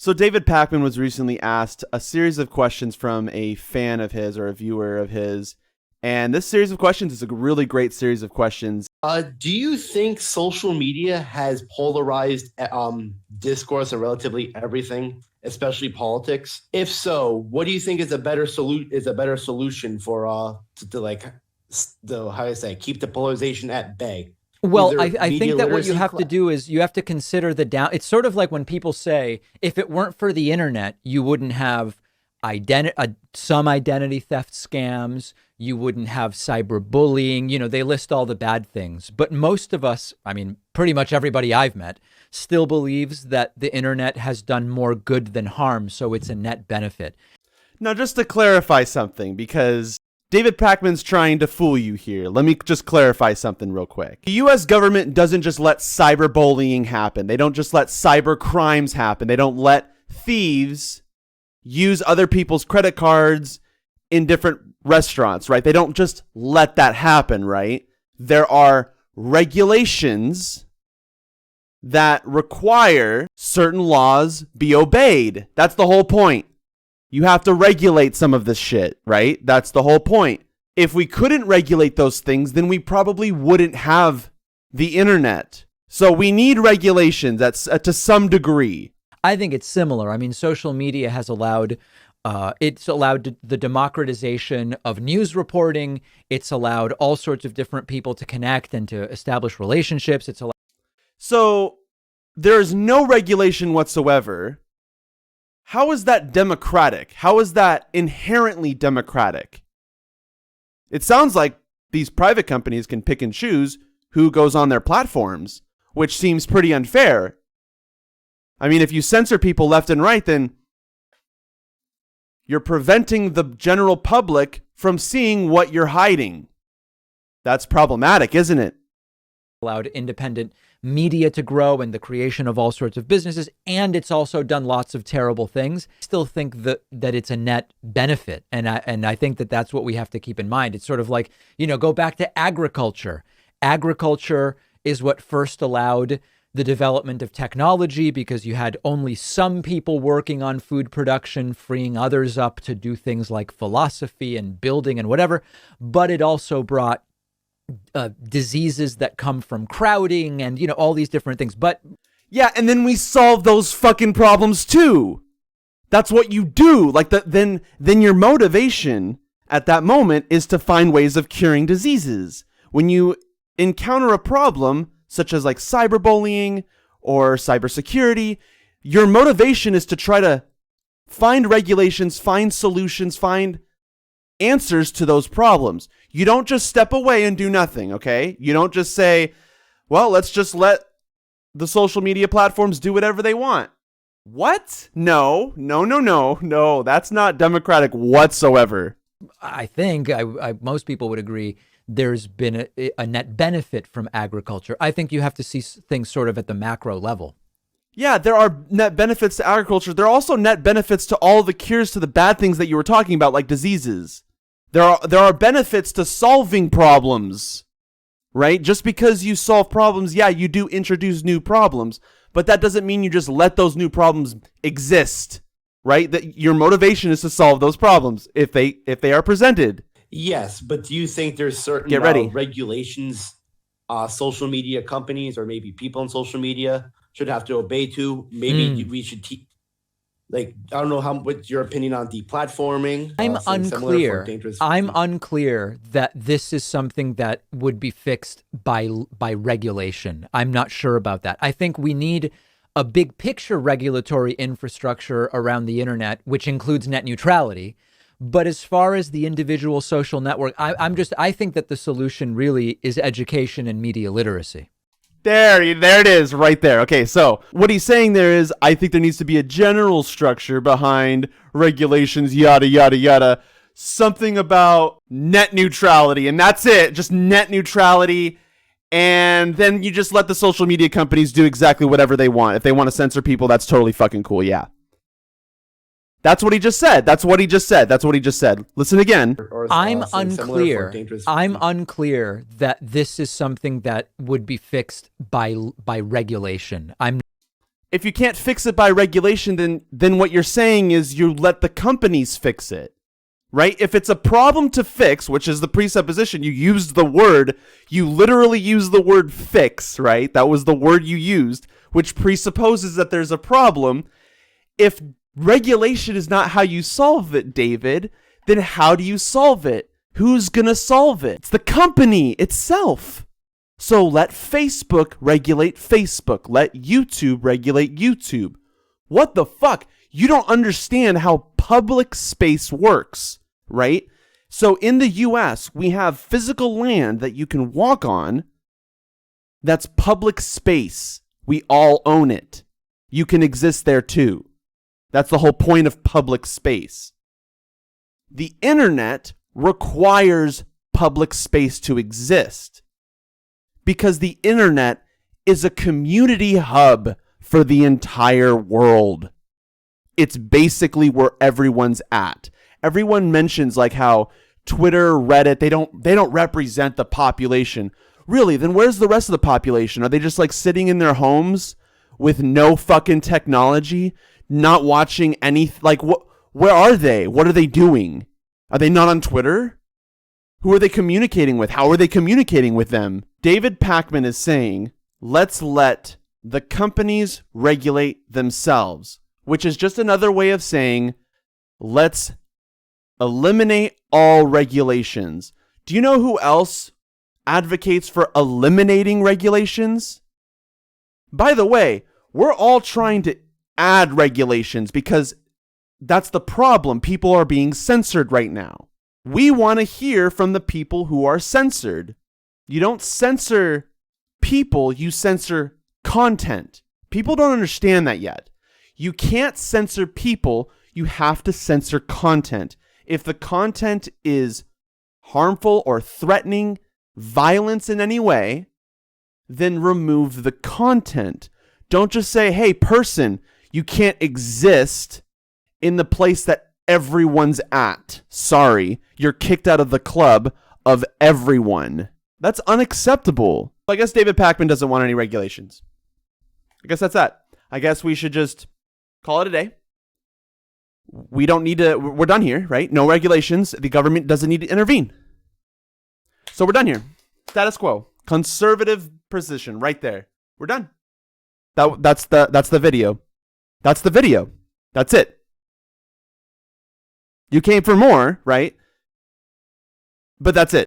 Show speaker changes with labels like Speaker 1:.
Speaker 1: So David Pakman was recently asked a series of questions from a fan of his or a viewer of his. And this series of questions is a really great series of questions.
Speaker 2: Do you think social media has polarized discourse on relatively everything, especially politics? If so, what do you think is a better solution for how do I say, keep the polarization at bay?
Speaker 3: Well, I think that what you have to do is you have to consider it's sort of like when people say, if it weren't for the internet, you wouldn't have some identity theft scams, you wouldn't have cyberbullying, they list all the bad things. But most of us, I mean, pretty much everybody I've met, still believes that the internet has done more good than harm, so it's a net benefit.
Speaker 1: Now, just to clarify something, because David Pakman's trying to fool you here. Let me just clarify something real quick. The U.S. government doesn't just let cyberbullying happen. They don't just let cyber crimes happen. They don't let thieves use other people's credit cards in different restaurants, right? They don't just let that happen, right? There are regulations that require certain laws be obeyed. That's the whole point. You have to regulate some of this shit, right? That's the whole point. If we couldn't regulate those things, then we probably wouldn't have the internet. So we need regulations to some degree.
Speaker 3: I think it's similar. I mean, social media has allowed the democratization of news reporting. It's allowed all sorts of different people to connect and to establish relationships.
Speaker 1: So there's no regulation whatsoever. How is that democratic? How is that inherently democratic? It sounds like these private companies can pick and choose who goes on their platforms, which seems pretty unfair. I mean, if you censor people left and right, then you're preventing the general public from seeing what you're hiding. That's problematic, isn't it?
Speaker 3: Allowed independent media to grow and the creation of all sorts of businesses, and it's also done lots of terrible things. I still think that it's a net benefit, and I think that that's what we have to keep in mind. It's sort of like, go back to agriculture. Agriculture is what first allowed the development of technology because you had only some people working on food production, freeing others up to do things like philosophy and building and whatever. But it also brought diseases that come from crowding and, all these different things. But
Speaker 1: yeah, and then we solve those fucking problems too. That's what you do. Like then your motivation at that moment is to find ways of curing diseases. When you encounter a problem such as like cyberbullying or cybersecurity, your motivation is to try to find regulations, find solutions, find answers to those problems. You don't just step away and do nothing, okay? You don't just say, well, let's just let the social media platforms do whatever they want. What? No, that's not democratic whatsoever.
Speaker 3: I think most people would agree there's been a net benefit from agriculture. I think you have to see things sort of at the macro level.
Speaker 1: Yeah, there are net benefits to agriculture. There are also net benefits to all the cures to the bad things that you were talking about, like diseases. There are benefits to solving problems, right? Just because you solve problems, yeah, you do introduce new problems, but that doesn't mean you just let those new problems exist, right? That your motivation is to solve those problems if they are presented.
Speaker 2: Yes, but do you think there's certain regulations social media companies or maybe people on social media should have to obey to? Maybe we should I don't know what's your opinion on deplatforming?
Speaker 3: I'm unclear that this is something that would be fixed by regulation. I'm not sure about that. I think we need a big picture regulatory infrastructure around the internet, which includes net neutrality. But as far as the individual social network, I think that the solution really is education and media literacy.
Speaker 1: There it is right there. Okay, so what he's saying there is, I think there needs to be a general structure behind regulations, yada, yada, yada. Something about net neutrality, and that's it. Just net neutrality. And then you just let the social media companies do exactly whatever they want. If they want to censor people, that's totally fucking cool, yeah. That's what he just said. Listen again.
Speaker 3: I'm unclear that this is something that would be fixed by regulation.
Speaker 1: If you can't fix it by regulation, then what you're saying is you let the companies fix it, right? If it's a problem to fix, which is the presupposition, you literally used the word fix, right? That was the word you used, which presupposes that there's a problem. If regulation is not how you solve it, David, then how do you solve it? Who's gonna solve it? It's the company itself. So let Facebook regulate Facebook. Let YouTube regulate YouTube. What the fuck? You don't understand how public space works, right? So in the US, we have physical land that you can walk on. That's public space. We all own it. You can exist there too. That's the whole point of public space. The internet requires public space to exist because the internet is a community hub for the entire world. It's basically where everyone's at. Everyone mentions like how Twitter, Reddit, they don't represent the population. Really, then where's the rest of the population? Are they just like sitting in their homes with no fucking technology, not watching any, like what? Where are they? What are they doing? Are they not on Twitter? Who are they communicating with? How are they communicating with them? David Pakman is saying, let's let the companies regulate themselves, which is just another way of saying, let's eliminate all regulations. Do you know who else advocates for eliminating regulations? By the way, we're all trying to add regulations because that's the problem. People are being censored right now. We want to hear from the people who are censored. You don't censor people, you censor content. People don't understand that yet. You can't censor people, you have to censor content. If the content is harmful or threatening violence in any way, then remove the content. Don't just say, hey, person, you can't exist in the place that everyone's at. Sorry, you're kicked out of the club of everyone. That's unacceptable. I guess David Pakman doesn't want any regulations. I guess that's that. I guess we should just call it a day. We don't need to, we're done here, right? No regulations. The government doesn't need to intervene. So we're done here. Status quo. Conservative position right there. We're done. That's the video. That's the video. That's it. You came for more, right? But that's it.